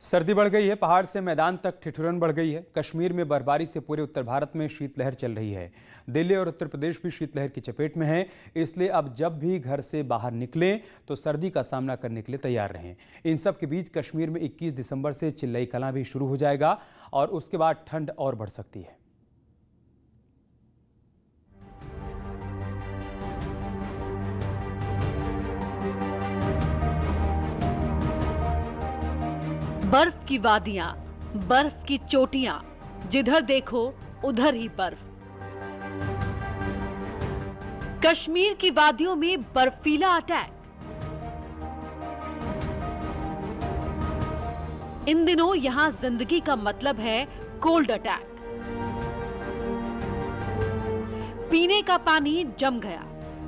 सर्दी बढ़ गई है। पहाड़ से मैदान तक ठिठुरन बढ़ गई है। कश्मीर में बर्फबारी से पूरे उत्तर भारत में शीतलहर चल रही है। दिल्ली और उत्तर प्रदेश भी शीतलहर की चपेट में है। इसलिए अब जब भी घर से बाहर निकलें तो सर्दी का सामना करने के लिए तैयार रहें। इन सब के बीच कश्मीर में 21 दिसंबर से चिल्लई कलां भी शुरू हो जाएगा और उसके बाद ठंड और बढ़ सकती है। बर्फ की वादियां, बर्फ की चोटियां, जिधर देखो उधर ही बर्फ। कश्मीर की वादियों में बर्फीला अटैक। इन दिनों यहां जिंदगी का मतलब है कोल्ड अटैक। पीने का पानी जम गया,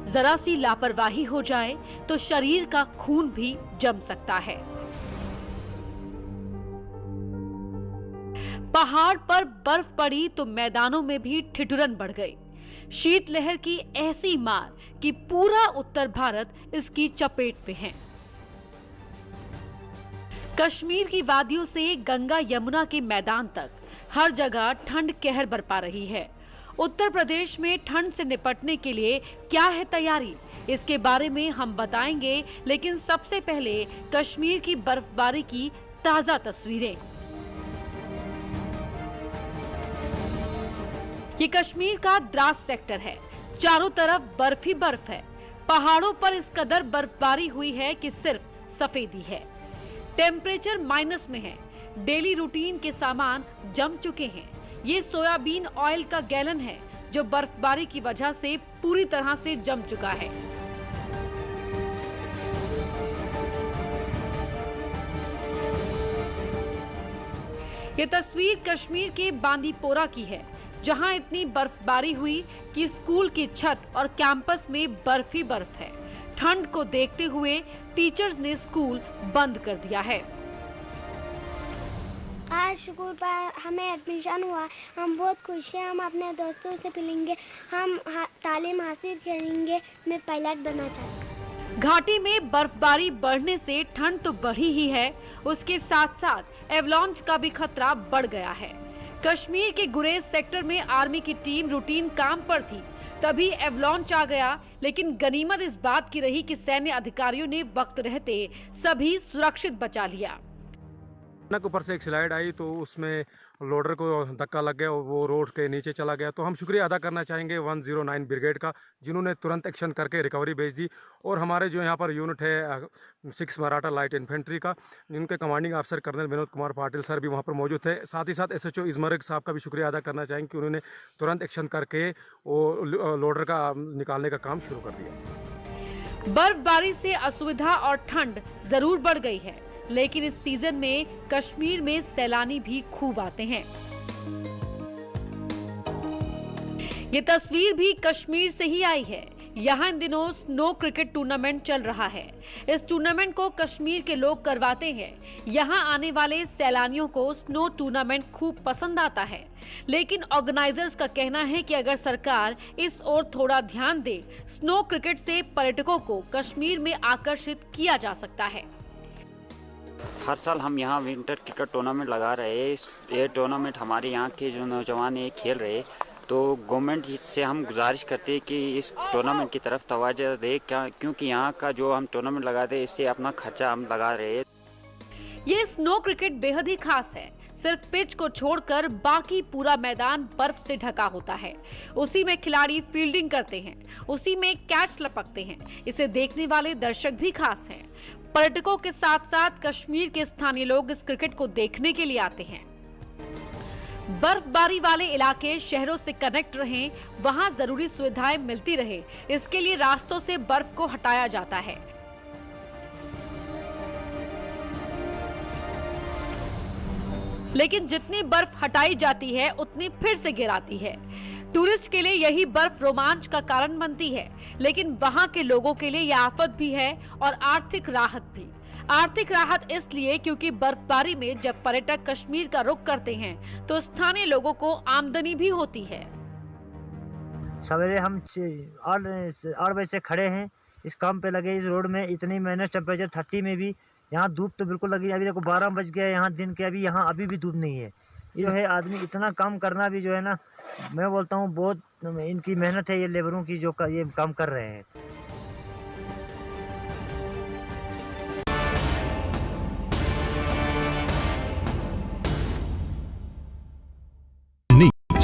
जरा सी लापरवाही हो जाए तो शरीर का खून भी जम सकता है। पहाड़ पर बर्फ पड़ी तो मैदानों में भी ठिठुरन बढ़ गई। शीतलहर की ऐसी मार कि पूरा उत्तर भारत इसकी चपेट में है। कश्मीर की वादियों से गंगा यमुना के मैदान तक हर जगह ठंड कहर बरपा रही है। उत्तर प्रदेश में ठंड से निपटने के लिए क्या है तैयारी, इसके बारे में हम बताएंगे। लेकिन सबसे पहले कश्मीर की बर्फबारी की ताजा तस्वीरें। ये कश्मीर का द्रास सेक्टर है। चारों तरफ बर्फ ही बर्फ है। पहाड़ों पर इस कदर बर्फबारी हुई है कि सिर्फ सफेदी है। टेम्परेचर माइनस में है। डेली रूटीन के सामान जम चुके हैं। ये सोयाबीन ऑयल का गैलन है जो बर्फबारी की वजह से पूरी तरह से जम चुका है। ये तस्वीर कश्मीर के बांदीपोरा की है, जहां इतनी बर्फबारी हुई कि स्कूल की छत और कैंपस में बर्फ ही बर्फ है। ठंड को देखते हुए टीचर्स ने स्कूल बंद कर दिया है। आज स्कूल पर हमें एडमिशन हुआ, हम बहुत खुश हैं। हम अपने दोस्तों से मिलेंगे, हम तालीम हासिल करेंगे। मैं पायलट बनना चाहता हूँ। घाटी में बर्फबारी बढ़ने से ठंड तो बढ़ी ही है, उसके साथ साथ एवलांच का भी खतरा बढ़ गया है। कश्मीर के गुरेज सेक्टर में आर्मी की टीम रूटीन काम पर थी, तभी एवलांच आ गया। लेकिन गनीमत इस बात की रही कि सैन्य अधिकारियों ने वक्त रहते सभी सुरक्षित बचा लिया। ऊपर से एक स्लाइड आई तो उसमें लोडर को धक्का लग गया और वो रोड के नीचे चला गया। तो हम शुक्रिया अदा करना चाहेंगे 109 ब्रिगेड का, जिन्होंने तुरंत एक्शन करके रिकवरी भेज दी। और हमारे जो यहाँ पर यूनिट है 6 मराठा लाइट इन्फेंट्री का, जिनके कमांडिंग अफसर कर्नल विनोद कुमार पाटिल सर भी वहाँ पर मौजूद थे। साथ ही साथ SHO इजमर्ग साहब का भी शुक्रिया अदा करना चाहेंगे कि उन्होंने तुरंत एक्शन करके वो लोडर का निकालने का काम शुरू कर दिया। बर्फबारी से असुविधा और ठंड जरूर बढ़ गई है, लेकिन इस सीजन में कश्मीर में सैलानी भी खूब आते हैं। ये तस्वीर भी कश्मीर से ही आई है। यहाँ इन दिनों स्नो क्रिकेट टूर्नामेंट चल रहा है। इस टूर्नामेंट को कश्मीर के लोग करवाते हैं। यहाँ आने वाले सैलानियों को स्नो टूर्नामेंट खूब पसंद आता है। लेकिन ऑर्गेनाइजर्स का कहना है कि अगर सरकार इस ओर थोड़ा ध्यान दे, स्नो क्रिकेट से पर्यटकों को कश्मीर में आकर्षित किया जा सकता है। हर साल हम यहाँ विंटर क्रिकेट टूर्नामेंट लगा रहे हैं। ये टूर्नामेंट हमारे यहाँ के जो नौजवान ये खेल रहे, तो गवर्नमेंट से हम गुजारिश करते हैं कि इस टूर्नामेंट की तरफ तवज्जो दे, क्योंकि यहाँ का जो हम टूर्नामेंट लगाते हैं इससे अपना खर्चा हम लगा रहे हैं। ये स्नो क्रिकेट बेहद ही खास है। सिर्फ पिच को छोड़कर बाकी पूरा मैदान बर्फ से ढका होता है। उसी में खिलाड़ी फील्डिंग करते हैं, उसी में कैच लपकते हैं। इसे देखने वाले दर्शक भी खास हैं। पर्यटकों के साथ साथ कश्मीर के स्थानीय लोग इस क्रिकेट को देखने के लिए आते हैं। बर्फबारी वाले इलाके शहरों से कनेक्ट रहें, वहां जरूरी सुविधाएं मिलती रहे, इसके लिए रास्तों से बर्फ को हटाया जाता है। लेकिन जितनी बर्फ हटाई जाती है उतनी फिर से गिराती है। टूरिस्ट के लिए यही बर्फ रोमांच का कारण बनती है, लेकिन वहां के लोगों के लिए यह आफत भी है और आर्थिक राहत भी। आर्थिक राहत इसलिए क्योंकि बर्फबारी में जब पर्यटक कश्मीर का रुख करते हैं तो स्थानीय लोगों को आमदनी भी होती है। सवेरे हम 8 बजे से खड़े हैं इस काम पे लगे। इस रोड में इतनी माइनस टेम्परेचर 30 में भी यहाँ धूप तो बिल्कुल लगी, अभी देखो 12 बज गया यहाँ दिन के, अभी यहाँ अभी भी धूप नहीं है। ये जो है आदमी इतना काम करना भी जो है ना, मैं बोलता हूँ बहुत इनकी मेहनत है ये लेबरों की जो ये काम कर रहे हैं।